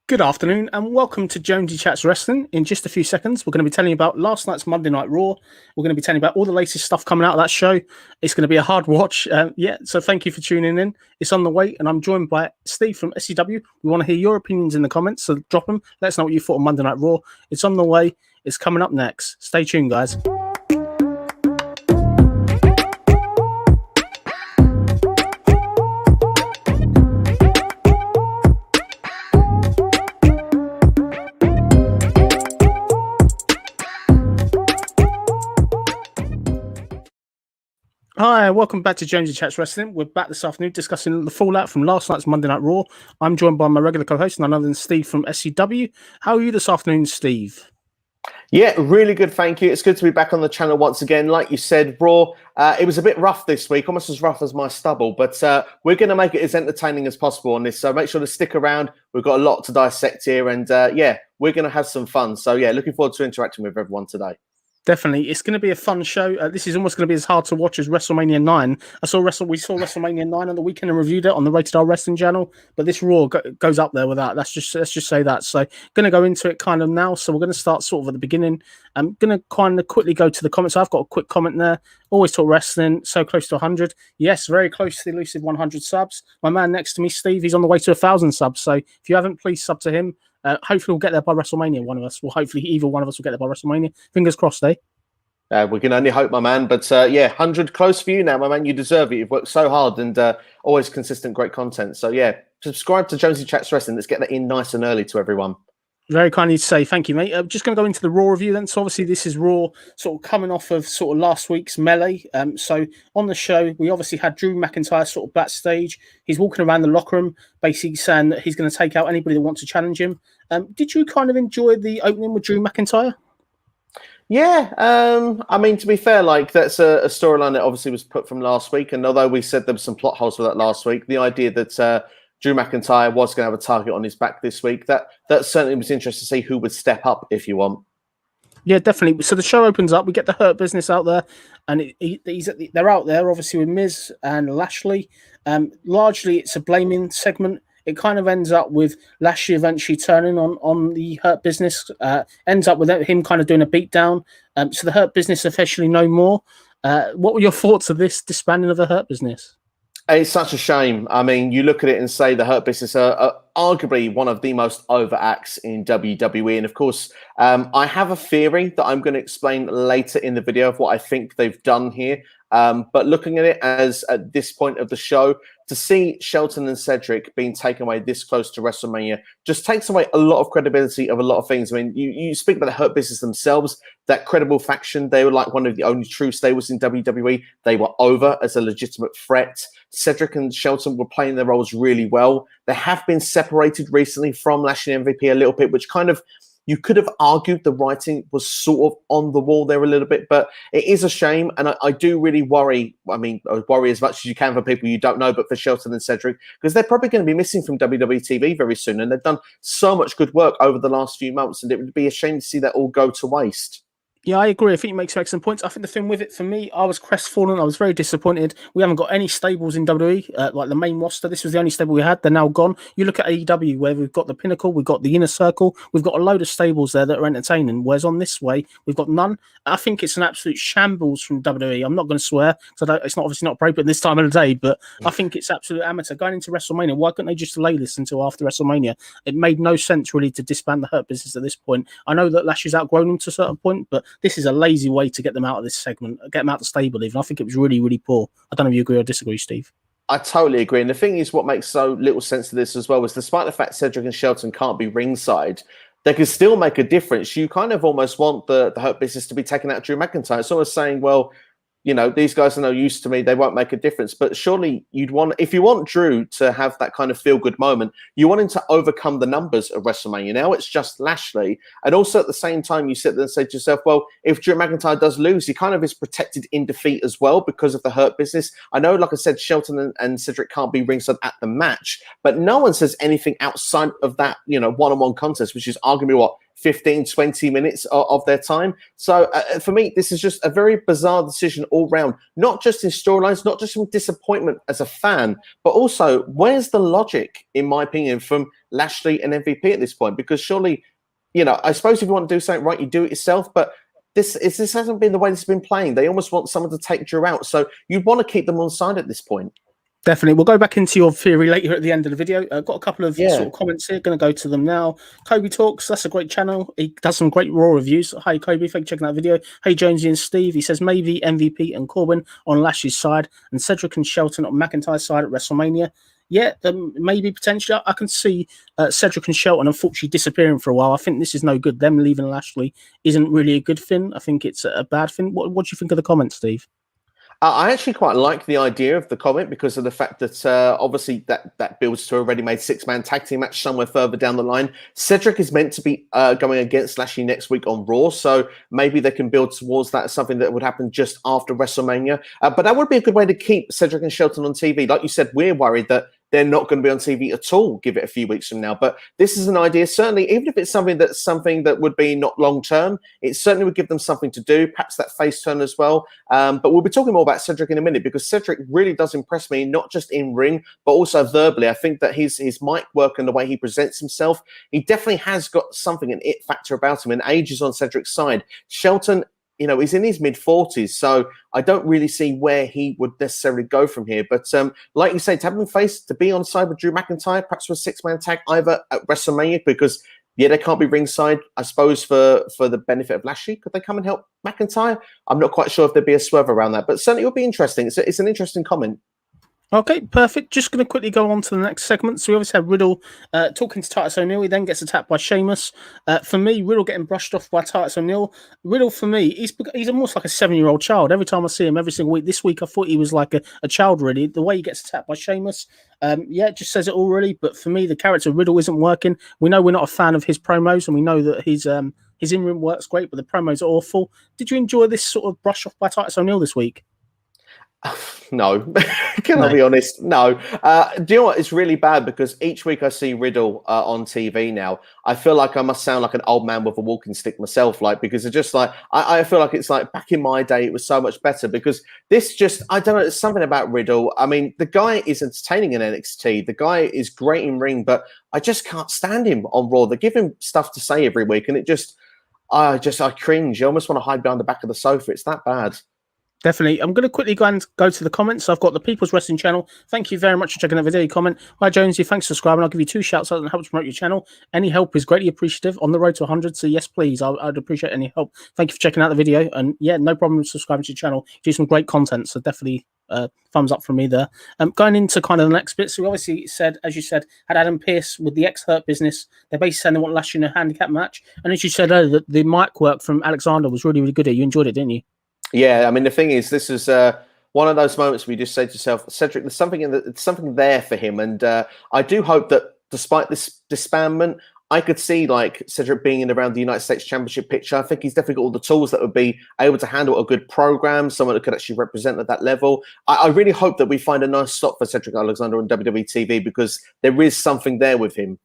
Good afternoon and welcome to Jonesy Chats Wrestling. In just a few seconds, we're going to be telling you about last night's Monday Night Raw. We're going to be telling you about all the latest stuff coming out of that show. It's going to be a hard watch. So thank you for tuning in. It's on the way, and I'm joined by Steve from SCW. We want to hear your opinions in the comments, so drop them. Let us know what you thought of Monday Night Raw. It's on the way. It's coming up next. Stay tuned, guys. Hi, welcome back to Jonesy Chats Wrestling. We're back this afternoon discussing the fallout from last night's Monday Night Raw. I'm joined by my regular co-host, none other than Steve from SCW. How are you this afternoon, Steve? Yeah, really good, thank you. It's good to be back on the channel once again. Like you said, Raw, it was a bit rough this week, almost as rough as my stubble, but we're going to make it as entertaining as possible on this, so make sure to stick around. We've got a lot to dissect here, and yeah, we're going to have some fun. So yeah, looking forward to interacting with everyone today. Definitely. It's going to be a fun show. This is almost going to be as hard to watch as WrestleMania 9. We saw WrestleMania 9 on the weekend and reviewed it on the Rated R Wrestling channel, but this Raw goes up there with that. Let's just say that. So going to go into it kind of now. So we're going to start sort of at the beginning. I'm going to kind of quickly go to the comments. I've got a quick comment there. Always talk wrestling, so close to 100. Yes, very close to the elusive 100 subs. My man next to me, Steve, he's on the way to 1,000 subs. So if you haven't, please sub to him. Hopefully we'll get there by WrestleMania, one of us. Well, hopefully either one of us will get there by WrestleMania. Fingers crossed, eh? We can only hope, my man. But yeah, 100 close for you now, my man. You deserve it. You've worked so hard and always consistent, great content. So yeah, subscribe to Jonesy Chats Wrestling. Let's get that in nice and early to everyone. Very kindly to say thank you, mate. Just going to go into the Raw review then. So obviously this is Raw sort of coming off of sort of last week's Melee. So on the show, we obviously had Drew McIntyre sort of backstage. He's walking around the locker room basically saying that he's going to take out anybody that wants to challenge him. Did you kind of enjoy the opening with Drew McIntyre? Yeah, I mean, to be fair, like that's a storyline that obviously was put from last week. And although we said there were some plot holes for that last week, the idea that Drew McIntyre was going to have a target on his back this week, that certainly was interesting to see who would step up if you want. Yeah, definitely. So the show opens up. We get the Hurt Business out there, and they're out there, obviously, with Miz and Lashley. Largely, it's a blaming segment. It kind of ends up with Lashley eventually turning on the Hurt Business. Ends up with him kind of doing a beatdown. So the Hurt Business officially no more. What were your thoughts of this disbanding of the Hurt Business? It's such a shame. I mean, you look at it and say the Hurt Business are arguably one of the most over acts in WWE. And of course, I have a theory that I'm going to explain later in the video of what I think they've done here. But looking at it as at this point of the show, to see Shelton and Cedric being taken away this close to WrestleMania just takes away a lot of credibility of a lot of things. I mean, you speak about the Hurt Business themselves, that credible faction. They were like one of the only true stables in WWE. They were over as a legitimate threat. Cedric and Shelton were playing their roles really well. They have been separated recently from Lashley and MVP a little bit, which kind of, you could have argued the writing was sort of on the wall there a little bit, but it is a shame. And I do really worry. I mean, I worry as much as you can for people you don't know, but for Shelton and Cedric, because they're probably going to be missing from WWE TV very soon. And they've done so much good work over the last few months, and it would be a shame to see that all go to waste. Yeah, I agree. I think he makes excellent points. I think the thing with it, for me, I was crestfallen. I was very disappointed. We haven't got any stables in WWE, like the main roster. This was the only stable we had. They're now gone. You look at AEW, where we've got the Pinnacle, we've got the Inner Circle, we've got a load of stables there that are entertaining, whereas on this way, we've got none. I think it's an absolute shambles from WWE. I'm not going to swear, because it's not obviously not appropriate this time of the day, but I think it's absolute amateur. Going into WrestleMania, why couldn't they just delay this until after WrestleMania? It made no sense, really, to disband the Hurt Business at this point. I know that Lashley's outgrown them to a certain point, but this is a lazy way to get them out of this segment, get them out of the stable even. I think it was really, really poor. I don't know if you agree or disagree, Steve. I totally agree. And the thing is, what makes so little sense to this as well is despite the fact Cedric and Shelton can't be ringside, they can still make a difference. You kind of almost want the Hurt Business to be taking out Drew McIntyre. It's almost saying, well, you know, these guys are no use to me. They won't make a difference. But surely you'd want, if you want Drew to have that kind of feel-good moment, you want him to overcome the numbers of WrestleMania. Now it's just Lashley. And also at the same time, you sit there and say to yourself, well, if Drew McIntyre does lose, he kind of is protected in defeat as well because of the Hurt Business. I know, like I said, Shelton and Cedric can't be ringside at the match, but no one says anything outside of that, you know, one-on-one contest, which is arguably what 15, 20 minutes of their time. So for me, this is just a very bizarre decision all round, not just in storylines, not just from disappointment as a fan, but also where's the logic, in my opinion, from Lashley and MVP at this point? Because surely, you know, I suppose if you want to do something right, you do it yourself, but this hasn't been the way this has been playing. They almost want someone to take Drew out. So you'd want to keep them on side at this point. Definitely. We'll go back into your theory later at the end of the video. I've got a couple of sort of comments here. Going to go to them now. Kobe Talks. That's a great channel. He does some great Raw reviews. Hi, Kobe. Thank you for checking that video. Hey, Jonesy and Steve. He says maybe MVP and Corbin on Lash's side and Cedric and Shelton on McIntyre's side at WrestleMania. Yeah, maybe potentially. I can see Cedric and Shelton unfortunately disappearing for a while. I think this is no good. Them leaving Lashley isn't really a good thing. I think it's a bad thing. What do you think of the comment, Steve? I actually quite like the idea of the comment because of the fact that obviously that builds to a ready-made six-man tag team match somewhere further down the line. Cedric is meant to be going against Lashley next week on Raw, so maybe they can build towards that as something that would happen just after WrestleMania. But that would be a good way to keep Cedric and Shelton on TV. Like you said, we're worried that they're not going to be on TV at all, give it a few weeks from now. But this is an idea, certainly, even if it's something that would be not long-term, it certainly would give them something to do, perhaps that face turn as well. But we'll be talking more about Cedric in a minute because Cedric really does impress me, not just in ring, but also verbally. I think that his mic work and the way he presents himself, he definitely has got something, an it factor about him, and age is on Cedric's side. Shelton, you know, he's in his mid-40s, so I don't really see where he would necessarily go from here. But like you say, to have him face, to be on side with Drew McIntyre, perhaps for a six-man tag, either at WrestleMania, because, yeah, they can't be ringside, I suppose, for the benefit of Lashley. Could they come and help McIntyre? I'm not quite sure if there'd be a swerve around that, but certainly it would be interesting. It's an interesting comment. Okay, perfect. Just going to quickly go on to the next segment. So we obviously have Riddle talking to Titus O'Neil. He then gets attacked by Sheamus. For me, Riddle getting brushed off by Titus O'Neil. Riddle, for me, he's almost like a 7-year-old child. Every time I see him, every single week. This week, I thought he was like a child, really. The way he gets attacked by Sheamus, yeah, it just says it all, really. But for me, the character Riddle isn't working. We know we're not a fan of his promos, and we know that his in-ring work's great, but the promos are awful. Did you enjoy this sort of brush off by Titus O'Neil this week? No, can I be honest? No. Do you know what? It's really bad because each week I see Riddle on TV now, I feel like I must sound like an old man with a walking stick myself, like, because it's just like, I feel like it's like back in my day, it was so much better because this just, I don't know, there's something about Riddle. I mean, the guy is entertaining in NXT. The guy is great in ring, but I just can't stand him on Raw. They give him stuff to say every week and it just, I cringe. You almost want to hide behind the back of the sofa. It's that bad. Definitely. I'm going to quickly go to the comments. So I've got the People's Wrestling channel. Thank you very much for checking that video. Comment. Hi, Jonesy. Thanks for subscribing. I'll give you 2 shouts out and help to promote your channel. Any help is greatly appreciative on the road to 100. So yes, please. I'd appreciate any help. Thank you for checking out the video. And yeah, no problem with subscribing to your channel. You do some great content. So definitely thumbs up from me there. Going into kind of the next bit. So we obviously said, as you said, had Adam Pearce with the ex-Hurt Business. They're basically saying they want Lashley in a handicap match. And as you said earlier, the mic work from Alexander was really, really good. You enjoyed it, didn't you? Yeah, I mean, the thing is, this is one of those moments where you just say to yourself, Cedric, there's something there for him. And I do hope that despite this disbandment, I could see like Cedric being in around the United States Championship picture. I think he's definitely got all the tools that would be able to handle a good program, someone that could actually represent at that level. I really hope that we find a nice slot for Cedric Alexander on WWE TV because there is something there with him.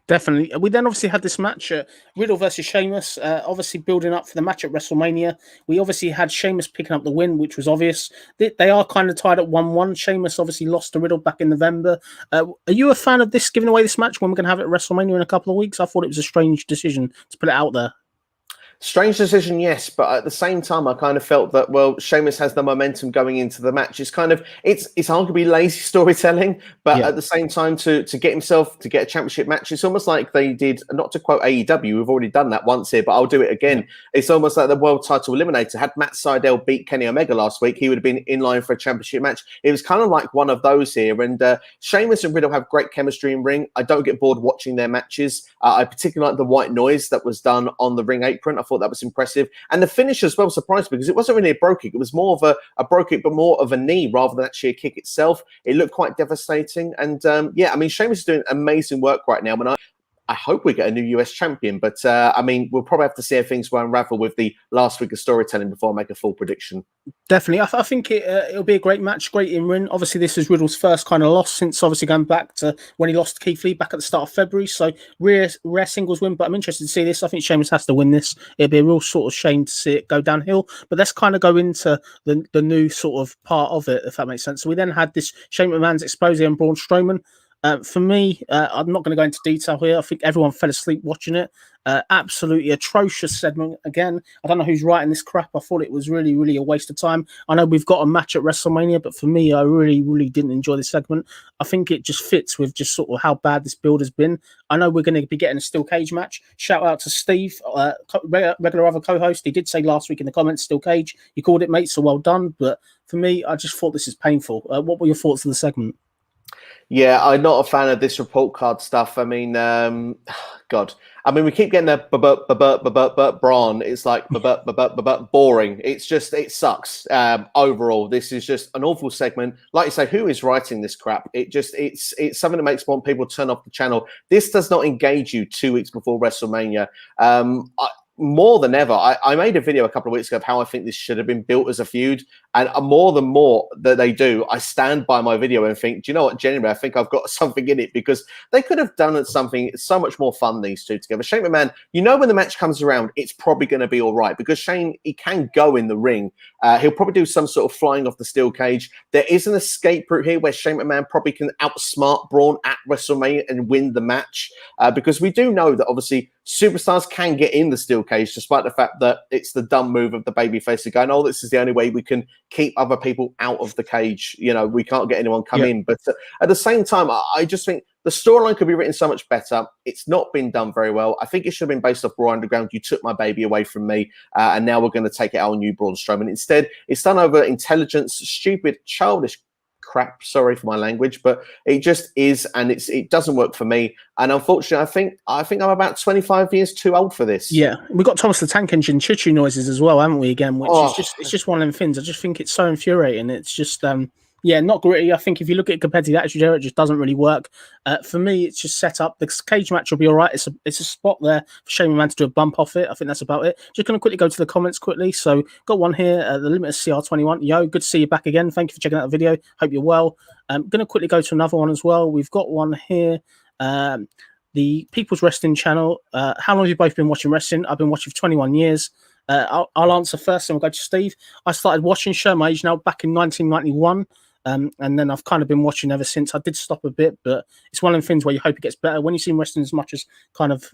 Definitely. We then obviously had this match, Riddle versus Sheamus, obviously building up for the match at WrestleMania. We obviously had Sheamus picking up the win, which was obvious. They are kind of tied at 1-1. Sheamus obviously lost to Riddle back in November. Are you a fan of this, giving away this match when we're going to have it at WrestleMania in a couple of weeks? I thought it was a strange decision to put it out there. Strange decision, yes, but at the same time, I kind of felt that, well, Sheamus has the momentum going into the match. It's kind of, it's arguably lazy storytelling, but at the same time, to get himself to get a championship match, it's almost like they did, not to quote AEW, we've already done that once here, but I'll do it again. It's almost like the world title eliminator. Had Matt Sydal beat Kenny Omega last week, he would have been in line for a championship match. It was kind of like one of those here, and Sheamus and Riddle have great chemistry in ring. I don't get bored watching their matches. I particularly like the white noise that was done on the ring apron. I thought that was impressive. And the finish as well surprised me because it wasn't really a bro kick. It was more of a bro kick, but more of a knee rather than actually a kick itself. It looked quite devastating. And yeah, I mean, Sheamus is doing amazing work right now. And I hope we get a new US champion. But I mean, we'll probably have to see how things will unravel with the last week of storytelling before I make a full prediction. Definitely. I think it'll be a great match, great in ring. Obviously, this is Riddle's first kind of loss since obviously going back to when he lost to Keith Lee back at the start of February. So rare singles win, but I'm interested to see this. I think Sheamus has to win this. It'll be a real sort of shame to see it go downhill. But let's kind of go into the new sort of part of it, if that makes sense. So we then had this Shane McMahon's expose on Braun Strowman. For me, I'm not going to go into detail here. I think everyone fell asleep watching it. Absolutely atrocious segment. Again, I don't know who's writing this crap. I thought it was really, really a waste of time. I know we've got a match at WrestleMania, but for me, I really, really didn't enjoy this segment. I think it just fits with just sort of how bad this build has been. I know we're going to be getting a steel cage match. Shout out to Steve, regular other co-host. He did say last week in the comments, steel cage. You called it, mate, so well done. But for me, I just thought this is painful. What were your thoughts on the segment? Yeah, I'm not a fan of this report card stuff. I mean, God. I mean, we keep getting the Braun. It's like boring. It's just, it sucks. Overall, this is just an awful segment. Like you say, who is writing this crap? It's something that makes more people turn off the channel. This does not engage you 2 weeks before WrestleMania. More than ever, I made a video a couple of weeks ago of how I think this should have been built as a feud. And more that they do, I stand by my video and think, do you know what? Genuinely, I think I've got something in it, because they could have done something so much more fun, these two together. Shane McMahon, you know, when the match comes around, it's probably going to be all right, because Shane, he can go in the ring. He'll probably do some sort of flying off the steel cage. There is an escape route here where Shane McMahon probably can outsmart Braun at WrestleMania and win the match, because we do know that obviously superstars can get in the steel cage, despite the fact that it's the dumb move of the babyface to go, oh, this is the only way we can keep other people out of the cage. You know, we can't get anyone come in. But at the same time, I just think the storyline could be written so much better. It's not been done very well. I think it should have been based off Raw Underground. You took my baby away from me, and now we're going to take it out on you, Braun Strowman. Instead, it's done over intelligence, stupid, childish crap. Sorry for my language, but it just is, and it doesn't work for me. And unfortunately, I think I'm about 25 years too old for this. Yeah, we got Thomas the Tank Engine choo-choo noises as well, haven't we? Again, which is just one of them things. I just think it's so infuriating. It's just yeah, not gritty. I think if you look at it compared to the Attitude Era, it just doesn't really work. For me, it's just set up. The cage match will be all right. It's a spot there for Shane McMahon to do a bump off it. I think that's about it. Just going to quickly go to the comments quickly. So got one here, the Limited CR21. Yo, good to see you back again. Thank you for checking out the video. Hope you're well. I'm going to quickly go to another one as well. We've got one here. The People's Wrestling channel. How long have you both been watching wrestling? I've been watching for 21 years. I'll answer first, and we'll go to Steve. I started watching, show my age now, back in 1991. And then I've kind of been watching ever since. I did stop a bit, but it's one of the things where you hope it gets better. When you see wrestling as much as kind of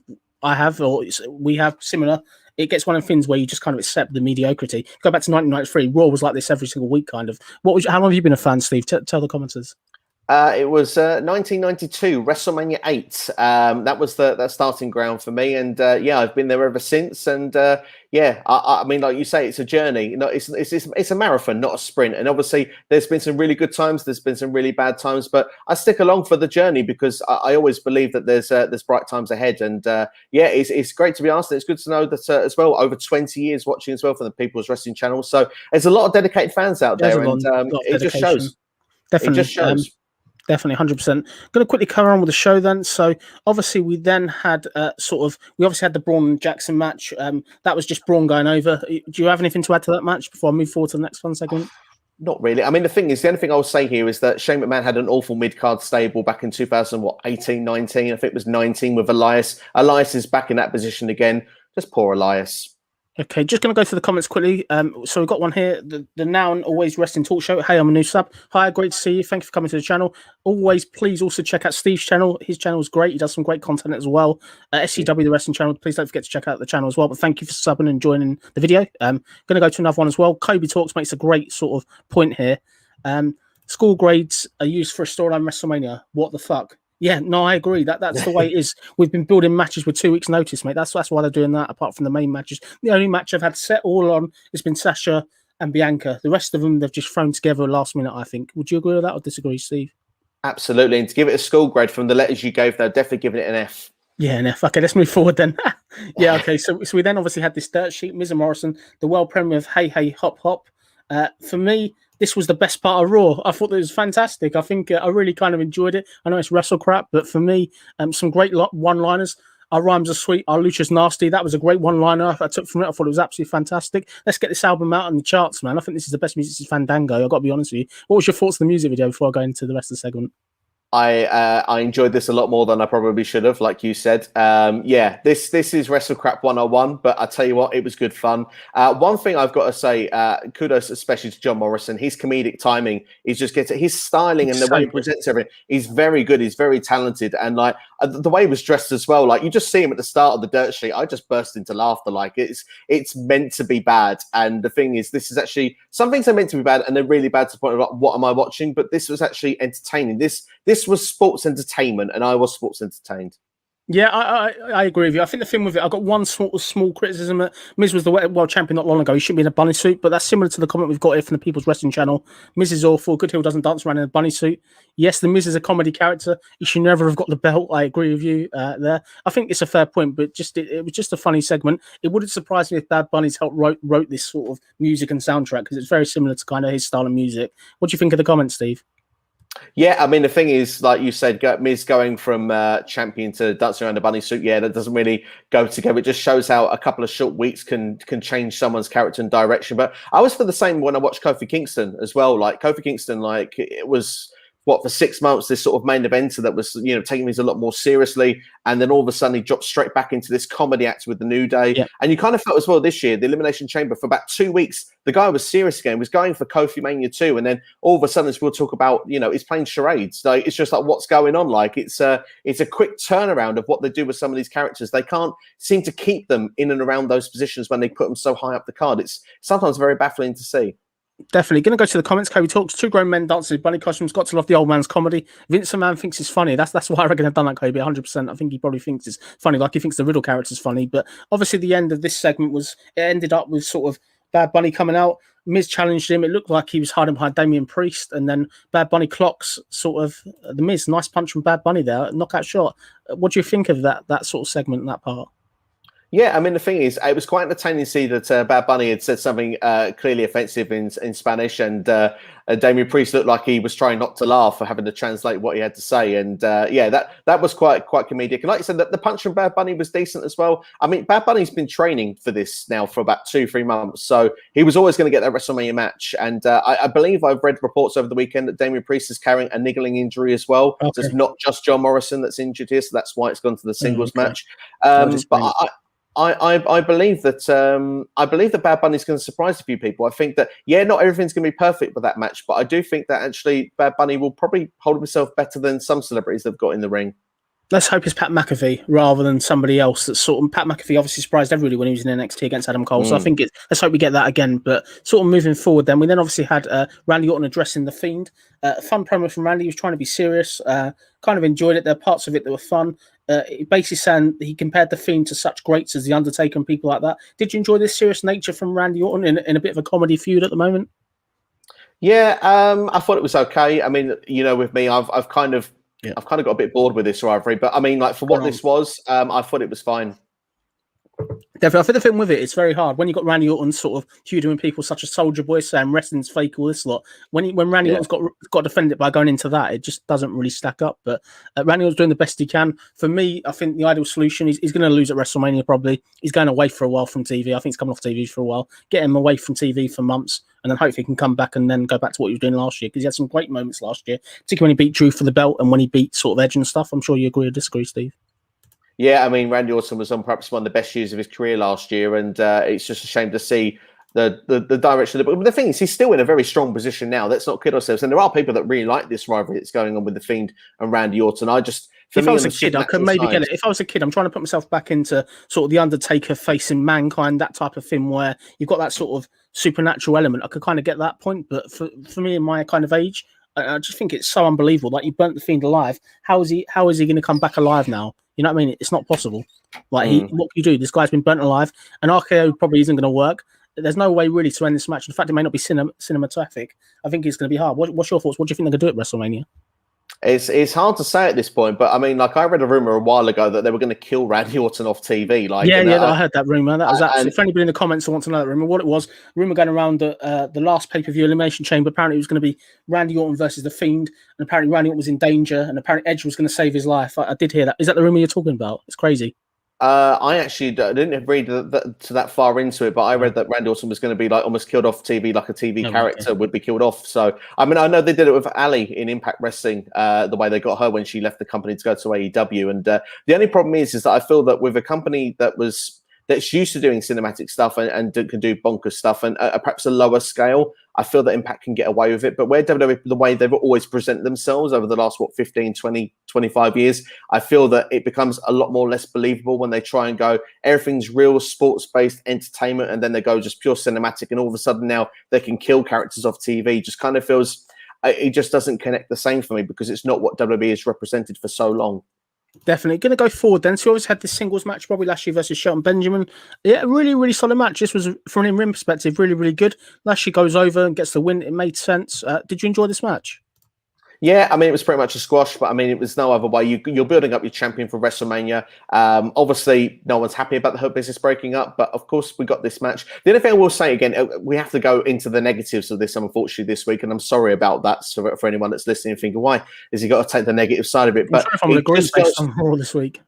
I have, or we have similar, it gets one of the things where you just kind of accept the mediocrity. Go back to 1993, Raw was like this every single week, kind of. How long have you been a fan, Steve? Tell the commenters. It was 1992, WrestleMania 8. That was the starting ground for me, and yeah, I've been there ever since. And yeah, I mean, like you say, it's a journey. You know, it's a marathon, not a sprint. And obviously, there's been some really good times, there's been some really bad times, but I stick along for the journey because I always believe that there's bright times ahead. And yeah, it's great to be asked. And it's good to know that as well, over 20 years watching as well from the People's Wrestling channel. So there's a lot of dedicated fans out there, and it just shows. Definitely. It just shows. Definitely, 100%. Going to quickly carry on with the show then. So obviously we then had we obviously had the Braun and Jackson match. That was just Braun going over. Do you have anything to add to that match before I move forward to the next one segment? Not really. I mean, the thing is, the only thing I'll say here is that Shane McMahon had an awful mid-card stable back in 2018, 19. I think it was 19 with Elias. Elias is back in that position again. Just poor Elias. Okay, just going to go through the comments quickly. So we've got one here, the Now and Always Wrestling Talk Show. Hey, I'm a new sub. Hi, great to see you. Thank you for coming to the channel. Always, please also check out Steve's channel. His channel is great. He does some great content as well. SCW, the Wrestling channel. Please don't forget to check out the channel as well. But thank you for subbing and joining the video. Going to go to another one as well. Kobe Talks makes a great sort of point here. School grades are used for a storyline WrestleMania. What the fuck? Yeah, no, I agree. That's the way it is. We've been building matches with 2 weeks' notice, mate. That's why they're doing that. Apart from the main matches, the only match I've had set all on has been Sasha and Bianca. The rest of them they've just thrown together last minute. I think. Would you agree with that or disagree, Steve? Absolutely. And to give it a school grade from the letters you gave, they're definitely giving it an F. Yeah, an F. Okay, let's move forward then. Yeah, okay. So we then obviously had this dirt sheet, Miz and Morrison, the world premiere of Hey Hey Hop Hop. For me, this was the best part of Raw. I thought it was fantastic. I think I really kind of enjoyed it. I know it's wrestle crap, but for me, some great one-liners. Our rhymes are sweet. Our lucha's nasty. That was a great one-liner I took from it. I thought it was absolutely fantastic. Let's get this album out on the charts, man. I think this is the best music since Fandango. I've got to be honest with you. What was your thoughts on the music video before I go into the rest of the segment? I enjoyed this a lot more than I probably should have, like you said. Yeah, this is Wrestle Crap 101, but I tell you what, it was good fun. One thing I've got to say, kudos especially to John Morrison. His comedic timing is just his styling and the way he presents everything. He's very good. He's very talented, and like the way he was dressed as well. Like you just see him at the start of the dirt sheet. I just burst into laughter. Like it's meant to be bad, and the thing is, this is actually some things are meant to be bad, and they're really bad to the point of like, what am I watching? But this was actually entertaining. This was sports entertainment, and I was sports entertained. Yeah, I agree with you. I think the thing with it, I got one small criticism. Miz was the world champion not long ago. He shouldn't be in a bunny suit, but that's similar to the comment we've got here from the People's Wrestling Channel. Miz is awful. Good Hill doesn't dance around in a bunny suit. Yes, the Miz is a comedy character. He should never have got the belt. I agree with you there. I think it's a fair point, but it was just a funny segment. It wouldn't surprise me if Bad Bunny's helped wrote this sort of music and soundtrack, because it's very similar to kind of his style of music. What do you think of the comments, Steve? Yeah, I mean, the thing is, like you said, Miz going from champion to dancing around a bunny suit, yeah, that doesn't really go together. It just shows how a couple of short weeks can change someone's character and direction. But I was for the same when I watched Kofi Kingston as well. Like, Kofi Kingston, like, it was... for 6 months, this sort of main eventer that was, taking these a lot more seriously. And then all of a sudden he dropped straight back into this comedy act with the New Day. Yeah. And you kind of felt as well this year, the Elimination Chamber, for about 2 weeks, the guy was serious again, was going for Kofi Mania 2. And then all of a sudden, as we'll talk about, he's playing charades. Like, it's just like, what's going on? Like, it's a quick turnaround of what they do with some of these characters. They can't seem to keep them in and around those positions when they put them so high up the card. It's sometimes very baffling to see. Definitely. Going to go to the comments. Kobe talks. 2 grown men dancing in bunny costumes. Got to love the old man's comedy. Vince McMahon thinks it's funny. That's why I reckon I've done that, Kobe. 100%. I think he probably thinks it's funny. Like he thinks the Riddle character's funny. But obviously the end of this segment it ended up with sort of Bad Bunny coming out. Miz challenged him. It looked like he was hiding behind Damian Priest. And then Bad Bunny clocks sort of the Miz. Nice punch from Bad Bunny there. Knockout shot. What do you think of that sort of segment and that part? Yeah, I mean, the thing is, it was quite entertaining to see that Bad Bunny had said something clearly offensive in Spanish, and Damian Priest looked like he was trying not to laugh for having to translate what he had to say. And yeah, that was quite comedic. And like I said, the punch from Bad Bunny was decent as well. I mean, Bad Bunny's been training for this now for about 2-3 months, so he was always going to get that WrestleMania match. And I believe I've read reports over the weekend that Damian Priest is carrying a niggling injury as well. Okay. So it's not just John Morrison that's injured here, so that's why it's gone to the singles match. But I believe that Bad Bunny's going to surprise a few people. I think that, yeah, not everything's going to be perfect with that match, but I do think that actually Bad Bunny will probably hold himself better than some celebrities they've got in the ring. Let's hope it's Pat McAfee rather than somebody else. That's sort of Pat McAfee obviously surprised everybody when he was in NXT against Adam Cole. So I think let's hope we get that again. But sort of moving forward, then we obviously had Randy Orton addressing the Fiend. Fun promo from Randy. He was trying to be serious. Kind of enjoyed it. There are parts of it that were fun. Basically saying he compared the Fiend to such greats as the Undertaker and people like that. Did you enjoy this serious nature from Randy Orton in a bit of a comedy feud at the moment? Yeah, I thought it was okay. I mean, with me, I've kind of got a bit bored with this rivalry, but I mean, like, for what this was, I thought it was fine. Definitely. I think the thing with it's very hard when you got Randy Orton sort of feuding with people such as Soldier Boy saying wrestling's fake, all this lot. When Randy Orton's got defended by going into that, it just doesn't really stack up. But Randy Orton's doing the best he can. For me, I think the ideal solution is he's going to lose at WrestleMania probably. He's going away for a while from TV. I think he's coming off TV for a while. Get him away from TV for months, and then hopefully he can come back and then go back to what he was doing last year, because he had some great moments last year, particularly when he beat Drew for the belt and when he beat sort of Edge and stuff. I'm sure you agree or disagree, Steve. Yeah, I mean, Randy Orton was on perhaps one of the best years of his career last year, and it's just a shame to see the direction. But the thing is, he's still in a very strong position now. Let's not kid ourselves. And there are people that really like this rivalry that's going on with the Fiend and Randy Orton. If I was a kid, I could maybe get it. If I was a kid, I'm trying to put myself back into sort of the Undertaker facing Mankind, that type of thing, where you've got that sort of supernatural element. I could kind of get that point. But for me, in my kind of age, I just think it's so unbelievable. Like, you burnt the Fiend alive. How is he going to come back alive now? You know what I mean? It's not possible. Like, what can you do? This guy's been burnt alive. An RKO probably isn't going to work. There's no way really to end this match. In fact, it may not be cinematographic. I think it's going to be hard. What's your thoughts? What do you think they're going to do at WrestleMania? It's hard to say at this point, but I mean, like I read a rumor a while ago that they were going to kill Randy Orton off TV. Like, Yeah, and, yeah, I heard that rumor. That was and absolutely. For anybody in the comments who wants to know that rumor, what it was, rumor going around that the last pay-per-view Elimination Chamber, apparently it was going to be Randy Orton versus the Fiend, and apparently Randy Orton was in danger, and apparently Edge was going to save his life. I did hear that. Is that the rumor you're talking about? It's crazy. I actually didn't read that far into it, but I read that Randy Orton was going to be like almost killed off TV, like a TV character would be killed off. So, I mean, I know they did it with Ali in Impact Wrestling, the way they got her when she left the company to go to AEW. And the only problem is that I feel that with a company that's used to doing cinematic stuff and can do bonkers stuff and perhaps a lower scale, I feel that Impact can get away with it. But where WWE, the way they've always presented themselves over the last, 15, 20, 25 years, I feel that it becomes a lot more less believable when they try and go, everything's real sports-based entertainment, and then they go just pure cinematic, and all of a sudden now they can kill characters off TV. Just kind of feels, it just doesn't connect the same for me because it's not what WWE has represented for so long. Definitely going to go forward then. So we always had this singles match, Bobby Lashley versus Shelton Benjamin. Yeah, really, really solid match. This was, from an in-ring perspective, really, really good. Lashley goes over and gets the win. It made sense. Did you enjoy this match? Yeah, I mean, it was pretty much a squash, but I mean, it was no other way. You're building up your champion for WrestleMania. Obviously, no one's happy about the Hurt Business breaking up, but of course, we got this match. The only thing I will say again, we have to go into the negatives of this, unfortunately, this week, and I'm sorry about that for anyone that's listening and thinking, why is he got to take the negative side of it? But I'm going to agree based on Raw this week.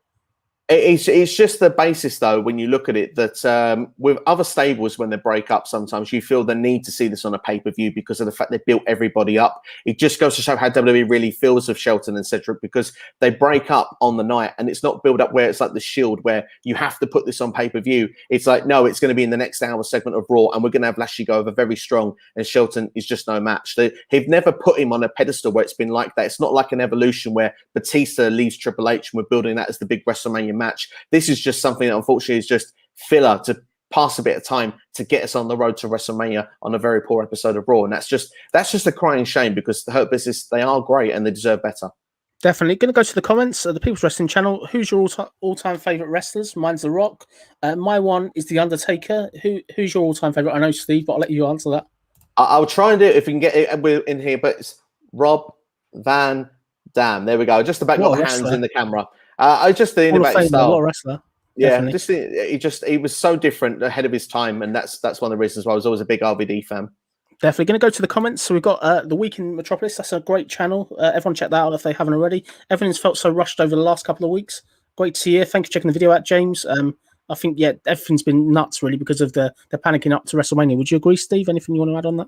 It's just the basis, though, when you look at it, that with other stables, when they break up, sometimes you feel the need to see this on a pay-per-view because of the fact they built everybody up. It just goes to show how WWE really feels of Shelton and Cedric, because they break up on the night, and it's not built up where it's like the Shield, where you have to put this on pay-per-view. It's like, no, it's going to be in the next hour segment of Raw, and we're going to have Lashley go over very strong, and Shelton is just no match. They've never put him on a pedestal where it's been like that. It's not like an Evolution where Batista leaves Triple H, and we're building that as the big WrestleMania match. This is just something that unfortunately is just filler to pass a bit of time to get us on the road to WrestleMania on a very poor episode of Raw. And that's just a crying shame, because the Hurt Business, they are great and they deserve better. Definitely. Going to go to the comments. The People's Wrestling Channel. Who's your all-time favourite wrestlers? Mine's The Rock. My one is The Undertaker. Who's your all-time favourite? I know Steve, but I'll let you answer that. I'll try and do it if we can get it in here, but it's Rob Van Dam. There we go. Just about got hands in the camera. I just think about his style. What a wrestler. Yeah, he was so different, ahead of his time, and that's one of the reasons why I was always a big RVD fan. Definitely going to go to the comments. So we've got The Week in Metropolis. That's a great channel. Everyone check that out if they haven't already. Everything's felt so rushed over the last couple of weeks. Great to see you. Thank you for checking the video out, James. I think, everything's been nuts, really, because of the panicking up to WrestleMania. Would you agree, Steve? Anything you want to add on that?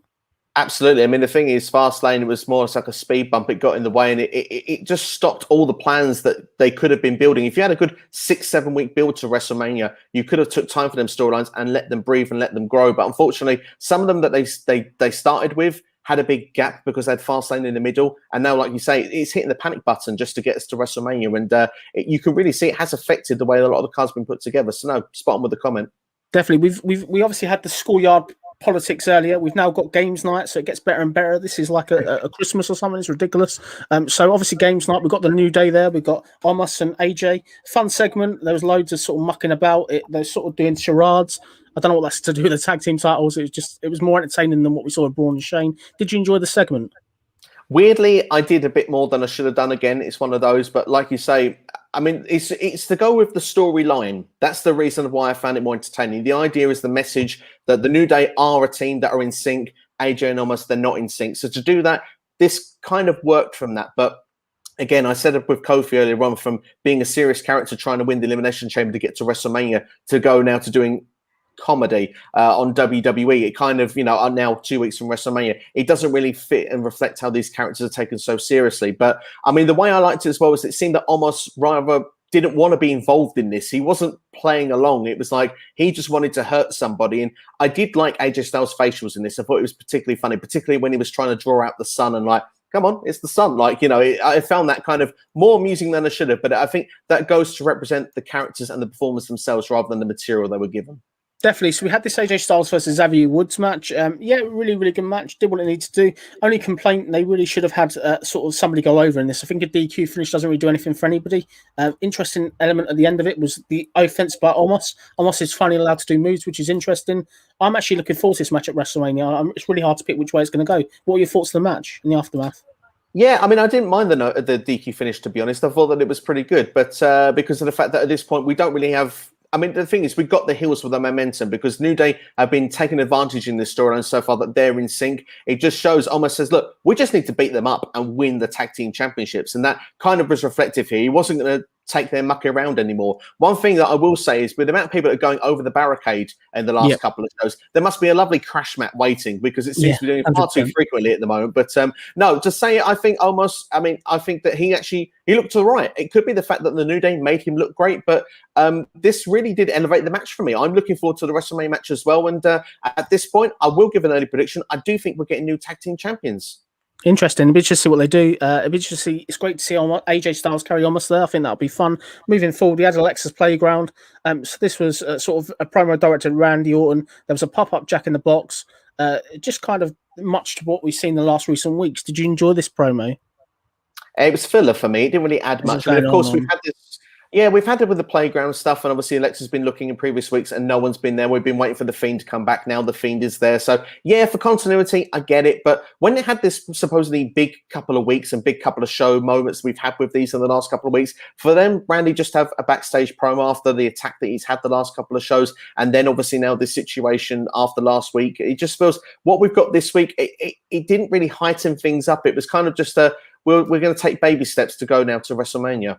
Absolutely. I mean, the thing is, Fastlane, it was more like a speed bump. It got in the way, and it just stopped all the plans that they could have been building. If you had a good 6-7 week build to WrestleMania, you could have took time for them storylines and let them breathe and let them grow. But unfortunately, some of them that they started with had a big gap because they had Fastlane in the middle. And now, like you say, it's hitting the panic button just to get us to WrestleMania. And you can really see it has affected the way a lot of the cards have been put together. So no, spot on with the comment. Definitely. We obviously had the schoolyard politics earlier. We've now got games night, so it gets better and better. This is like a Christmas or something. It's ridiculous. So obviously games night, we've got the New Day there. We've got Omos and AJ. Fun segment. There was loads of sort of mucking about. They're sort of doing charades. I don't know what that's to do with the tag team titles. It was more entertaining than what we saw with Braun and Shane. Did you enjoy the segment? Weirdly, I did a bit more than I should have done. Again, it's one of those, but like you say, I mean, it's to go with the storyline. That's the reason why I found it more entertaining. The idea is the message that the New Day are a team that are in sync. AJ and Omos, they're not in sync. So to do that, this kind of worked from that. But again, I said it with Kofi earlier on, from being a serious character trying to win the Elimination Chamber to get to WrestleMania, to go now to doing comedy on WWE. It kind of, are now 2 weeks from WrestleMania. It doesn't really fit and reflect how these characters are taken so seriously. But I mean, the way I liked it as well was it seemed that Omos rather didn't want to be involved in this. He wasn't playing along. It was like he just wanted to hurt somebody. And I did like AJ Styles' facials in this. I thought it was particularly funny, particularly when he was trying to draw out the sun and like, come on, it's the sun. Like, I found that kind of more amusing than I should have. But I think that goes to represent the characters and the performers themselves rather than the material they were given. Definitely. So we had this AJ Styles versus Xavier Woods match. Really, really good match. Did what it needed to do. Only complaint, they really should have had sort of somebody go over in this. I think a DQ finish doesn't really do anything for anybody. Interesting element at the end of it was the offense by Omos. Omos is finally allowed to do moves, which is interesting. I'm actually looking forward to this match at WrestleMania. It's really hard to pick which way it's going to go. What are your thoughts on the match in the aftermath? Yeah, I mean, I didn't mind the DQ finish, to be honest. I thought that it was pretty good, but because of the fact that at this point we don't really have. I mean, the thing is, we've got the heels with the momentum because New Day have been taking advantage in this storyline so far that they're in sync. It just shows, almost says, look, we just need to beat them up and win the tag team championships. And that kind of was reflective here. He wasn't going to take their muck around anymore. One thing that I will say is with the amount of people that are going over the barricade in the last couple of shows, there must be a lovely crash mat waiting because it seems to be doing it far too frequently at the moment. But no, to say it, I think that he looked all right. It could be the fact that the New Day made him look great, but this really did elevate the match for me. I'm looking forward to the WrestleMania match as well. And at this point, I will give an early prediction. I do think we're getting new tag team champions. Interesting. It'll be interesting to see what they do. It'll be interesting to see. It's great to see AJ Styles carry on there. I think that'll be fun. Moving forward, we had Alexa's Playground. So this was sort of a promo directed Randy Orton. There was a pop-up Jack in the Box. Just kind of much to what we've seen in the last recent weeks. Did you enjoy this promo? It was filler for me. It didn't really add much. I mean, of course, we've had this. Yeah, we've had it with the playground stuff, and obviously Alexa's been looking in previous weeks, and no one's been there. We've been waiting for the Fiend to come back. Now the Fiend is there, so yeah, for continuity, I get it. But when they had this supposedly big couple of weeks and big couple of show moments we've had with these in the last couple of weeks, for them, Randy just have a backstage promo after the attack that he's had the last couple of shows, and then obviously now this situation after last week, it just feels what we've got this week. It didn't really heighten things up. It was kind of just we're going to take baby steps to go now to WrestleMania.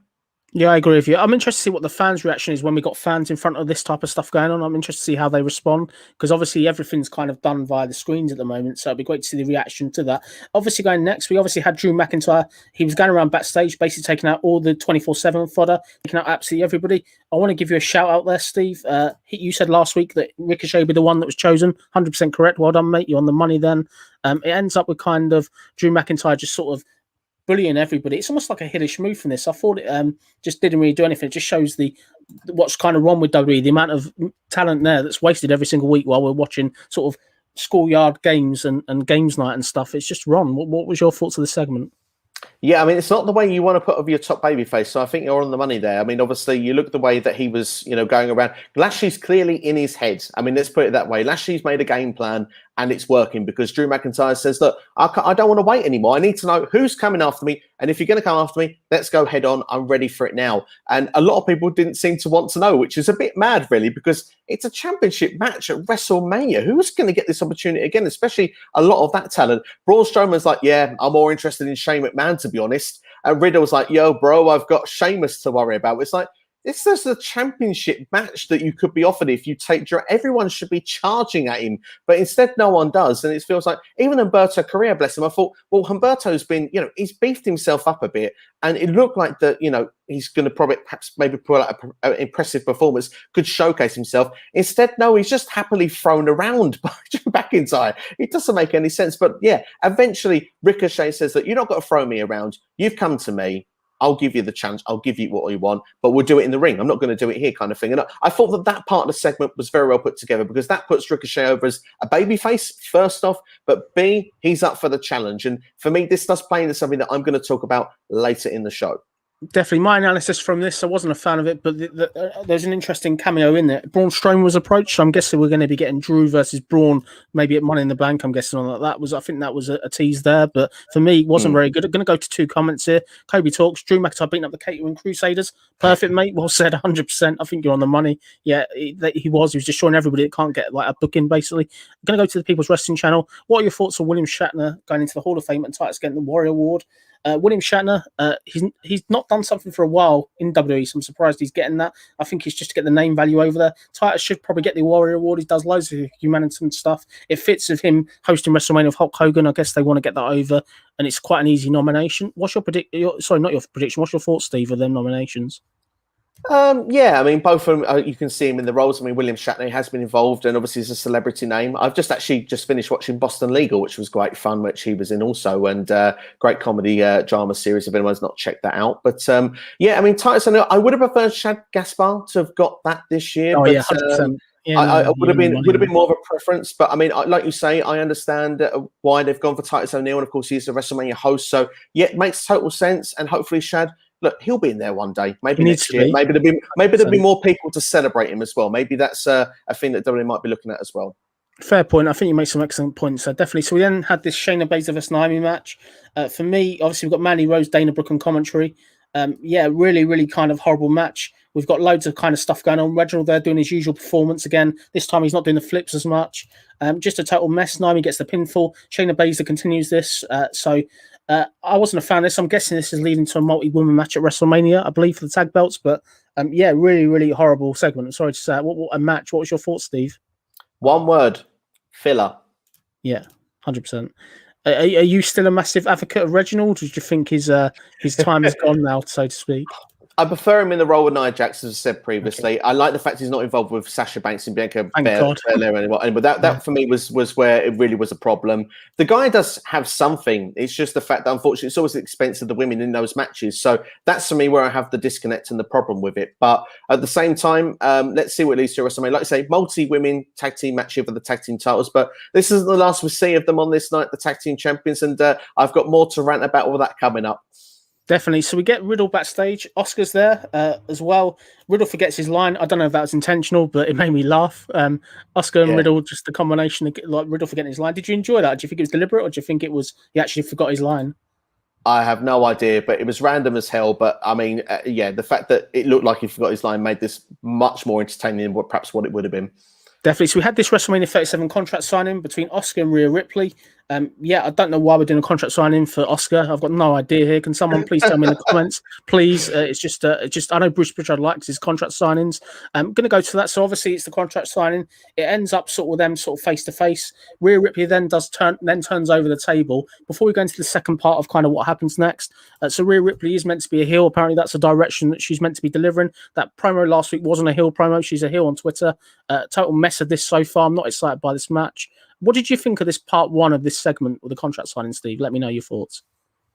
Yeah, I agree with you. I'm interested to see what the fans' reaction is when we got fans in front of this type of stuff going on. I'm interested to see how they respond because obviously everything's kind of done via the screens at the moment. So it'd be great to see the reaction to that. Obviously, going next, we obviously had Drew McIntyre. He was going around backstage, basically taking out all the 24/7 fodder, taking out absolutely everybody. I want to give you a shout out there, Steve. You said last week that Ricochet would be the one that was chosen. 100% correct. Well done, mate. You're on the money then. It ends up with kind of Drew McIntyre just sort of bullying everybody. It's almost like a hillish move from this. I thought it just didn't really do anything. It just shows what's kind of wrong with WWE, the amount of talent there that's wasted every single week while we're watching sort of schoolyard games and games night and stuff. It's just wrong. What was your thoughts of the segment? Yeah, I mean, it's not the way you want to put of your top babyface. So I think you're on the money there. I mean, obviously, you look at the way that he was, going around. Lashley's clearly in his head. I mean, let's put it that way. Lashley's made a game plan and it's working because Drew McIntyre says, look, I don't want to wait anymore. I need to know who's coming after me. And if you're going to come after me, let's go head on. I'm ready for it now. And a lot of people didn't seem to want to know, which is a bit mad, really, because it's a championship match at WrestleMania. Who's going to get this opportunity again, especially a lot of that talent? Braun Strowman's like, yeah, I'm more interested in Shane McMahon, to be honest. And Riddle's like, yo, bro, I've got Sheamus to worry about. It's like, this is a championship match that you could be offered if you take everyone should be charging at him, but instead no one does. And it feels like even Humberto Carrillo, bless him, I thought, well, Humberto's been, he's beefed himself up a bit, and it looked like that, he's going to probably perhaps maybe put out an impressive performance, could showcase himself. Instead, no, he's just happily thrown around by Drew McIntyre. It doesn't make any sense. But yeah, eventually Ricochet says that you're not got to throw me around. You've come to me. I'll give you the chance. I'll give you what you want, but we'll do it in the ring. I'm not going to do it here, kind of thing. And I thought that part of the segment was very well put together because that puts Ricochet over as a babyface, first off, but B, he's up for the challenge. And for me, this does play into something that I'm going to talk about later in the show. Definitely. My analysis from this, I wasn't a fan of it, but there's an interesting cameo in there. Braun Strowman was approached, so I'm guessing we're going to be getting Drew versus Braun, maybe at Money in the Bank. I'm guessing on that. I think that was a tease there, but for me, it wasn't very good. I'm going to go to two comments here. Kobe talks, Drew McIntyre beating up the Catering Crusaders. Perfect, mate. Well said, 100%. I think you're on the money. Yeah, he was just showing everybody it can't get like a booking, basically. I'm going to go to the People's Wrestling Channel. What are your thoughts on William Shatner going into the Hall of Fame and Titus getting the Warrior Award? William Shatner, he's not done something for a while in WWE, so I'm surprised he's getting that. I think it's just to get the name value over there. Titus should probably get the Warrior Award. He does loads of humanity stuff. It fits with him hosting WrestleMania with Hulk Hogan. I guess they want to get that over, and it's quite an easy nomination. What's your prediction? Sorry, not your prediction. What's your thoughts, Steve, of them nominations? Yeah, I mean, both of them, you can see him in the roles. I mean, William Shatner has been involved and obviously is a celebrity name. I've just finished watching Boston Legal, which was great fun, which he was in also, and great comedy drama series if anyone's not checked that out. But yeah, I mean, Titus, I would have preferred Shad Gaspar to have got that this year. Oh, but, yeah, 100%. Yeah, I would have been more of a preference, but I mean, like you say, I understand why they've gone for Titus O'Neil, and of course, he's a WrestleMania host, so yeah, it makes total sense. And hopefully, Shad, look, he'll be in there one day, maybe next year. Maybe there'll be more people to celebrate him as well. Maybe that's a thing that WWE might be looking at as well. Fair point. I think you make some excellent points. Definitely. So we then had this Shayna Baszler vs Naomi match. For me, obviously, we've got Mandy Rose, Dana Brooke on commentary. Yeah, really, really kind of horrible match. We've got loads of kind of stuff going on. Reginald there doing his usual performance again. This time he's not doing the flips as much. Just a total mess. Naomi gets the pinfall. Shayna Baszler continues this. I wasn't a fan of this. I'm guessing this is leading to a multi-woman match at WrestleMania, I believe, for the tag belts. But yeah, really, really horrible segment. I'm sorry to say. What a match. What was your thoughts, Steve? One word. Filler. Yeah, 100%. Are you still a massive advocate of Reginald? Or do you think his time is gone now, so to speak? I prefer him in the role with Nia Jax, as I said previously. Okay. I like the fact he's not involved with Sasha Banks and Bianca Belair anymore. But that for me was where it really was a problem. The guy does have something. It's just the fact that unfortunately it's always at the expense of the women in those matches. So that's for me where I have the disconnect and the problem with it. But at the same time, let's see what leads to WrestleMania. Like I say, multi-women tag team match here for the tag team titles. But this isn't the last we see of them on this night, the tag team champions. And I've got more to rant about all that coming up. Definitely. So we get Riddle backstage. Oscar's there as well. Riddle forgets his line. I don't know if that was intentional, but it made me laugh. Oscar and Riddle, just the combination of like Riddle forgetting his line. Did you enjoy that? Do you think it was deliberate, or do you think it was he actually forgot his line? I have no idea, but it was random as hell. But I mean, yeah, the fact that it looked like he forgot his line made this much more entertaining than perhaps what it would have been. Definitely. So we had this WrestleMania 37 contract signing between Oscar and Rhea Ripley. Yeah, I don't know why we're doing a contract signing for Oscar. I've got no idea here. Can someone please tell me in the comments, please? It's just I know Bruce Pritchard likes his contract signings. I'm going to go to that. So obviously it's the contract signing. It ends up sort of with them sort of face to face. Rhea Ripley then turns over the table. Before we go into the second part of kind of what happens next. So Rhea Ripley is meant to be a heel. Apparently that's the direction that she's meant to be delivering. That promo last week wasn't a heel promo. She's a heel on Twitter. Total mess of this so far. I'm not excited by this match. What did you think of this part one of this segment with the contract signing, Steve? Let me know your thoughts.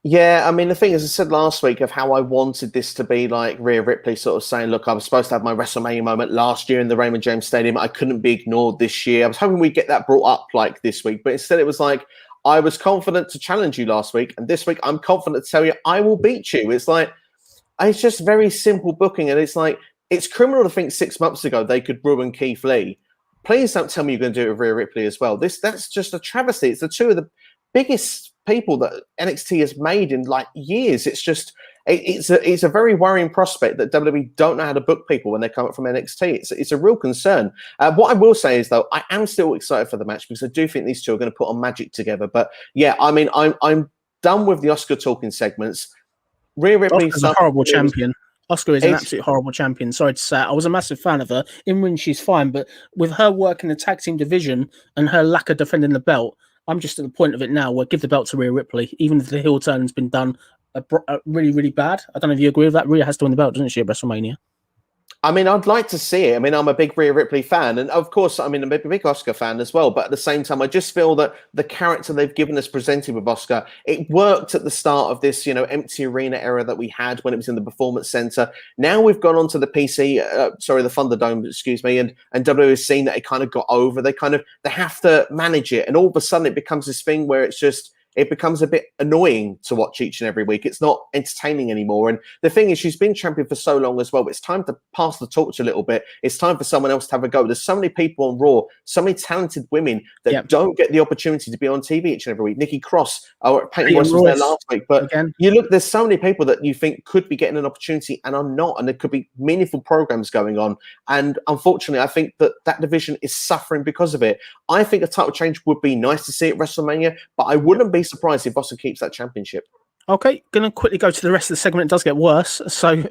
Yeah, I mean, the thing is, I said last week of how I wanted this to be like Rhea Ripley sort of saying, look, I was supposed to have my WrestleMania moment last year in the Raymond James Stadium. I couldn't be ignored this year. I was hoping we'd get that brought up like this week, but instead it was like, I was confident to challenge you last week, and this week I'm confident to tell you I will beat you. It's like, it's just very simple booking, and it's like, it's criminal to think 6 months ago they could ruin Keith Lee. Please don't tell me you're going to do it with Rhea Ripley as well. That's just a travesty. It's the two of the biggest people that NXT has made in like years. It's just it's a very worrying prospect that WWE don't know how to book people when they come up from NXT. It's a real concern. What I will say is though, I am still excited for the match because I do think these two are going to put on magic together. But yeah, I mean, I'm done with the Oscar talking segments. Rhea Ripley is a horrible champion. Oscar is an absolute horrible champion. Sorry to say. I was a massive fan of her. In ring, she's fine. But with her work in the tag team division and her lack of defending the belt, I'm just at the point of it now where give the belt to Rhea Ripley, even if the heel turn has been done really, really bad. I don't know if you agree with that. Rhea has to win the belt, doesn't she, at WrestleMania? I mean, I'd like to see it. I mean, I'm a big Rhea Ripley fan. And of course, I mean, I'm a big Oscar fan as well. But at the same time, I just feel that the character they've given us presented with Oscar, it worked at the start of this, empty arena era that we had when it was in the Performance Center. Now we've gone on to the the Thunderdome, excuse me. And WWE has seen that it kind of got over. They have to manage it. And all of a sudden it becomes this thing where it becomes a bit annoying to watch each and every week. It's not entertaining anymore. And the thing is, she's been champion for so long as well. It's time to pass the torch a little bit. It's time for someone else to have a go. There's so many people on Raw, so many talented women that don't get the opportunity to be on TV each and every week. Nikki Cross, Peyton Royce was there last week. But you look, there's so many people that you think could be getting an opportunity and are not. And there could be meaningful programs going on. And unfortunately, I think that division is suffering because of it. I think a title change would be nice to see at WrestleMania, but I wouldn't be surprised if Oscar keeps that championship. Okay, going to quickly go to the rest of the segment. It does get worse. So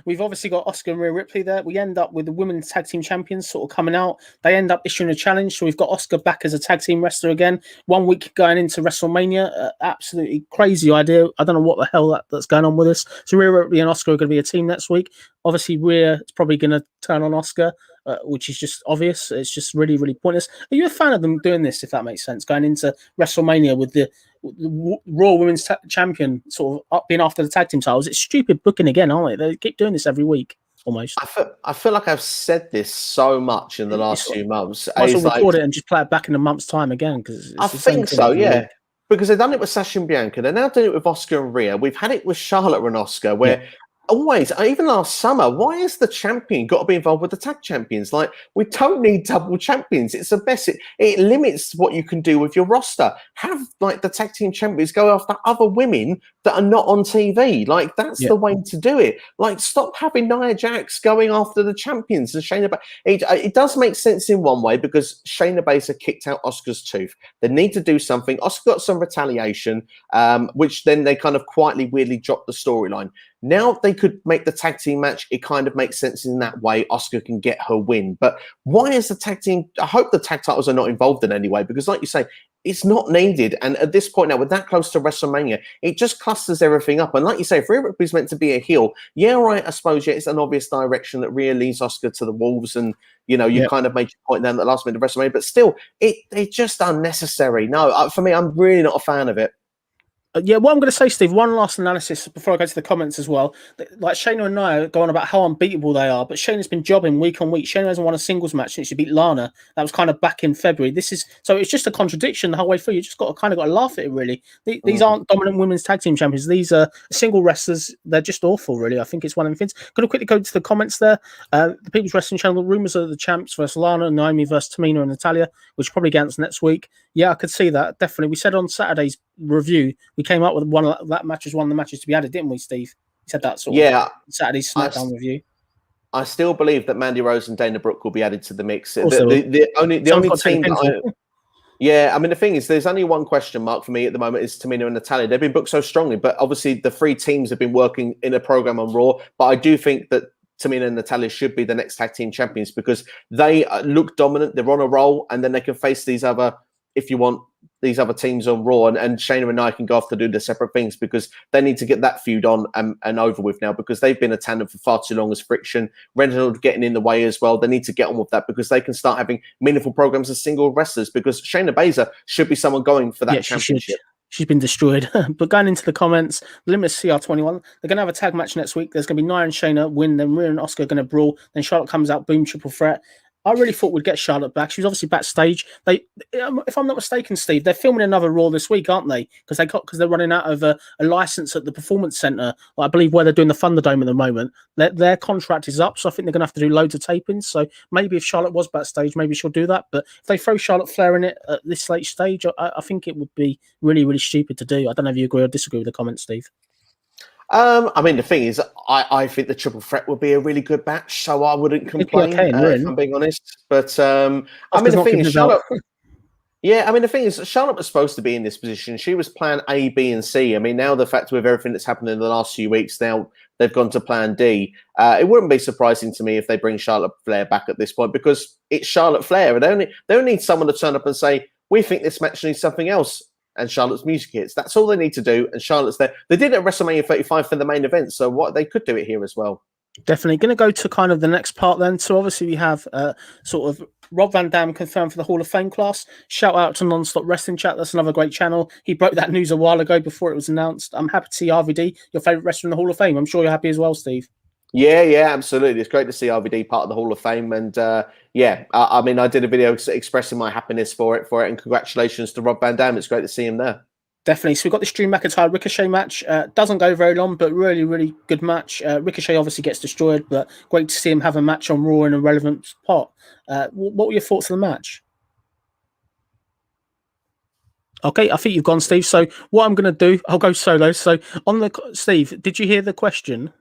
we've obviously got Oscar and Rhea Ripley there. We end up with the women's tag team champions sort of coming out. They end up issuing a challenge. So we've got Oscar back as a tag team wrestler again. 1 week going into WrestleMania. Absolutely crazy idea. I don't know what the hell that's going on with this. So Rhea Ripley and Oscar are going to be a team next week. Obviously, Rhea is probably going to turn on Oscar. Which is just obvious. It's just really, really pointless. Are you a fan of them doing this, if that makes sense, going into WrestleMania with the Raw Women's Champion sort of being after the tag team titles? It's stupid booking again, aren't they? They keep doing this every week, almost. I feel like I've said this so much in the last few months. Might as well record it and just play it back in a month's time again. Because I think so, yeah. Because they've done it with Sasha and Bianca. They're now doing it with Oscar and Rhea. We've had it with Charlotte and Oscar, where always, even last summer, why has the champion got to be involved with the tag champions? Like, we don't need double champions. It's the best. It limits what you can do with your roster. Have like the tag team champions go after other women that are not on TV. Like, that's the way to do it. Like, stop having Nia Jax going after the champions and Shayna. It does make sense in one way because Shayna Baszler kicked out Oscar's tooth. They need to do something. Oscar got some retaliation, which then they kind of quietly, weirdly dropped the storyline. Now they could make the tag team match. It kind of makes sense in that way. Oscar can get her win. But why is the tag team? I hope the tag titles are not involved in any way because, like you say, it's not needed. And at this point now, we're that close to WrestleMania, it just clusters everything up. And like you say, if Rhea Ripley's meant to be a heel, yeah, right, I suppose, yeah, it's an obvious direction that Rhea leads Oscar to the Wolves. And, you know, you kind of made your point then at the last minute of WrestleMania. But still, it's just unnecessary. No, for me, I'm really not a fan of it. Yeah, what I'm going to say, Steve, one last analysis before I go to the comments as well. Like Shayna and Nia go on about how unbeatable they are, but Shayna's been jobbing week on week. Shayna hasn't won a singles match since she beat Lana. That was kind of back in February. So it's just a contradiction the whole way through. You just got to laugh at it, really. These aren't dominant women's tag team champions. These are single wrestlers. They're just awful, really. I think it's one of the things. Going to quickly go to the comments there. The People's Wrestling Channel, rumors of the champs versus Lana, Naomi versus Tamina and Natalia, which probably against next week. Yeah, I could see that, definitely. We said on Saturday's review, we came up with one of that match as one of the matches to be added, didn't we, Steve? We said that sort of Saturday's SmackDown review. I still believe that Mandy Rose and Dana Brooke will be added to the mix. The only team that yeah, I mean, the thing is, there's only one question mark for me at the moment is Tamina and Natalia. They've been booked so strongly, but obviously the three teams have been working in a program on Raw. But I do think that Tamina and Natalia should be the next tag team champions because they look dominant. They're on a roll, and then they can face these other, if you want, these other teams on Raw, and Shayna and I can go off to do the separate things because they need to get that feud on and over with now because they've been a tandem for far too long as friction. Reynolds getting in the way as well. They need to get on with that because they can start having meaningful programs as single wrestlers because Shayna Baszler should be someone going for that championship. She's been destroyed. But going into the comments, Limit CR21, they're going to have a tag match next week. There's going to be Nia and Shayna win, then Rhea and Oscar are going to brawl, then Charlotte comes out, boom, triple threat. I really thought we'd get Charlotte back. She was obviously backstage. If I'm not mistaken, Steve, they're filming another Raw this week, aren't they? Because they're running out of a license at the Performance Center, I believe, where they're doing the Thunderdome at the moment. Their contract is up, so I think they're going to have to do loads of tapings. So maybe if Charlotte was backstage, maybe she'll do that. But if they throw Charlotte Flair in it at this late stage, I think it would be really, really stupid to do. I don't know if you agree or disagree with the comment, Steve. I mean, the thing is, I think the triple threat would be a really good match, so I wouldn't complain, if I'm being honest. But I mean, the thing is, Charlotte. Yeah, I mean, the thing is, Charlotte was supposed to be in this position. She was plan A, B, and C. I mean, now the fact with everything that's happened in the last few weeks, now they've gone to plan D. It wouldn't be surprising to me if they bring Charlotte Flair back at this point because it's Charlotte Flair. They only need someone to turn up and say, we think this match needs something else. And Charlotte's music hits. That's all they need to do. And Charlotte's there. They did it at WrestleMania 35 for the main event. So they could do it here as well. Definitely. Going to go to kind of the next part then. So obviously we have sort of Rob Van Dam confirmed for the Hall of Fame class. Shout out to Nonstop Wrestling Chat. That's another great channel. He broke that news a while ago before it was announced. I'm happy to see RVD, your favourite wrestler in the Hall of Fame. I'm sure you're happy as well, Steve. Yeah, absolutely. It's great to see RVD part of the Hall of Fame. And I mean, I did a video expressing my happiness for it. And congratulations to Rob Van Dam. It's great to see him there. Definitely. So we've got this Drew McIntyre Ricochet match. Doesn't go very long, but really, really good match. Ricochet obviously gets destroyed, but great to see him have a match on Raw in a relevant spot. What were your thoughts on the match? Okay, I think you've gone, Steve. So what I'm going to do, I'll go solo. So Steve, did you hear the question?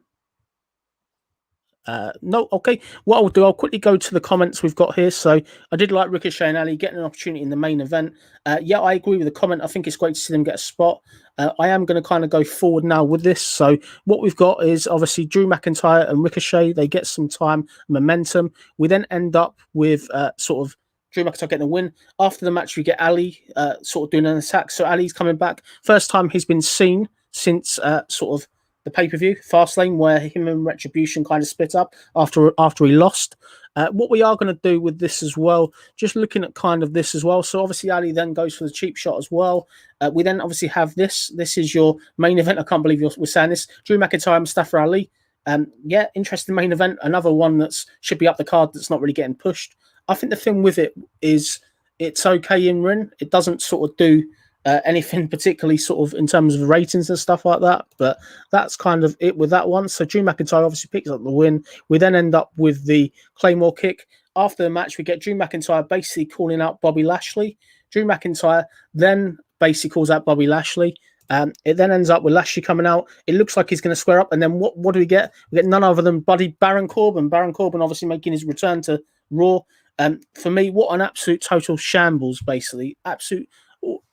No, okay. What I'll do, I'll quickly go to the comments we've got here. So I did like Ricochet and Ali getting an opportunity in the main event. Yeah, I agree with the comment. I think it's great to see them get a spot. I am going to kind of go forward now with this. So what we've got is obviously Drew McIntyre and Ricochet. They get some time, momentum. We then end up with sort of Drew McIntyre getting a win. After the match, we get Ali sort of doing an attack. So Ali's coming back. First time he's been seen since sort of the pay-per-view, Fastlane, where him and Retribution kind of split up after he lost. What we are going to do with this as well, just looking at kind of this as well. So obviously Ali then goes for the cheap shot as well. We then obviously have this. This is your main event. I can't believe we're saying this. Drew McIntyre and Mustafa Ali. Yeah, interesting main event. Another one that should be up the card that's not really getting pushed. I think the thing with it is it's okay in ring. It doesn't sort of do anything particularly sort of in terms of ratings and stuff like that. But that's kind of it with that one. So Drew McIntyre obviously picks up the win. We then end up with the Claymore kick. After the match, we get Drew McIntyre basically calling out Bobby Lashley. Drew McIntyre then basically calls out Bobby Lashley. It then ends up with Lashley coming out. It looks like he's going to square up. And then what do we get? We get none other than Buddy Baron Corbin. Baron Corbin obviously making his return to Raw. For me, what an absolute total shambles, basically. Absolute.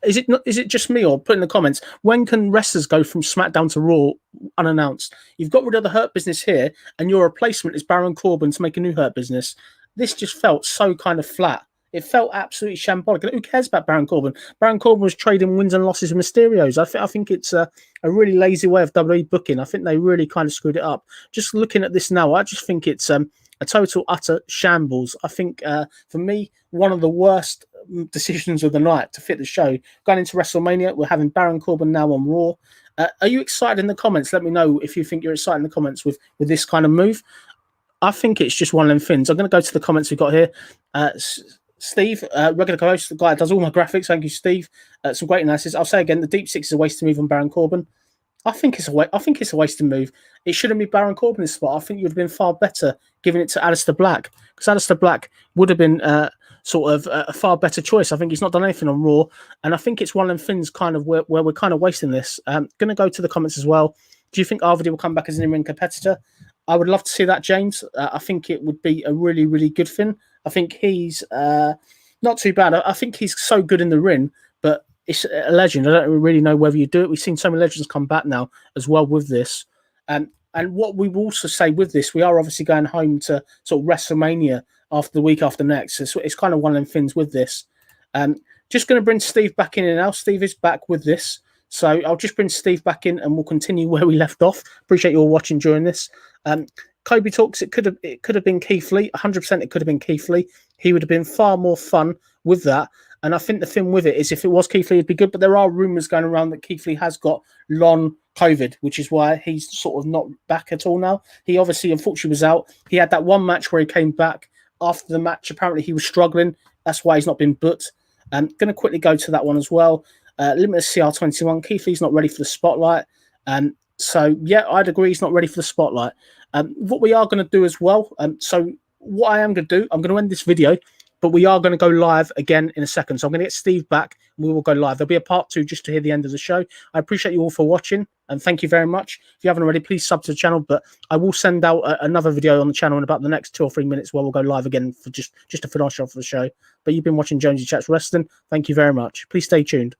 Is it just me, or put in the comments, when can wrestlers go from SmackDown to Raw unannounced? You've got rid of the Hurt Business here, and your replacement is Baron Corbin to make a new Hurt Business. This just felt so kind of flat. It felt absolutely shambolic. And who cares about Baron Corbin? Baron Corbin was trading wins and losses with Mysterios. I think it's a really lazy way of WWE booking. I think they really kind of screwed it up. Just looking at this now, I just think it's a total, utter shambles. I think, for me, one of the worst decisions of the night to fit the show. Going into WrestleMania, we're having Baron Corbin now on Raw. Are you excited in the comments? Let me know if you think you're excited in the comments with this kind of move. I think it's just one of them things. I'm going to go to the comments we've got here. Steve, regular co-host, the guy that does all my graphics. Thank you, Steve. Some great analysis. I'll say again, the Deep Six is a waste to move on Baron Corbin. I think it's a wasted move. It shouldn't be Baron Corbin's spot. I think you'd have been far better giving it to Aleister Black, because Aleister Black would have been sort of a far better choice. I think he's not done anything on Raw, and I think it's one of them things kind of where we're kind of wasting this. Going to go to the comments as well. Do you think RVD will come back as an in-ring competitor? I would love to see that, James. I think it would be a really, really good thing. I think he's not too bad. I think he's so good in the ring, but it's a legend. I don't really know whether you do it. We've seen so many legends come back now as well with this. And what we will also say with this, we are obviously going home to sort of WrestleMania after the week after next. It's kind of one of them things with this. Just going to bring Steve back in now. Steve is back with this. So I'll just bring Steve back in and we'll continue where we left off. Appreciate you all watching during this. Kobe talks, it could have been Keith Lee. 100% it could have been Keith Lee. He would have been far more fun with that. And I think the thing with it is if it was Keith Lee, it'd be good. But there are rumours going around that Keith Lee has got long COVID, which is why he's sort of not back at all now. He obviously, unfortunately, was out. He had that one match where he came back. After the match, apparently he was struggling. That's why he's not been booked. I'm going to quickly go to that one as well. Limitless CR21. Keith Lee's not ready for the spotlight. So, yeah, I'd agree he's not ready for the spotlight. What we are going to do as well, so what I am going to do, I'm going to end this video, but we are going to go live again in a second. So I'm going to get Steve back and we will go live. There'll be a part 2 just to hear the end of the show. I appreciate you all for watching and thank you very much. If you haven't already, please sub to the channel, but I will send out another video on the channel in about the next 2 or 3 minutes where we'll go live again for just to finish off the show. But you've been watching Jonesy Chats Wrestling. Thank you very much. Please stay tuned.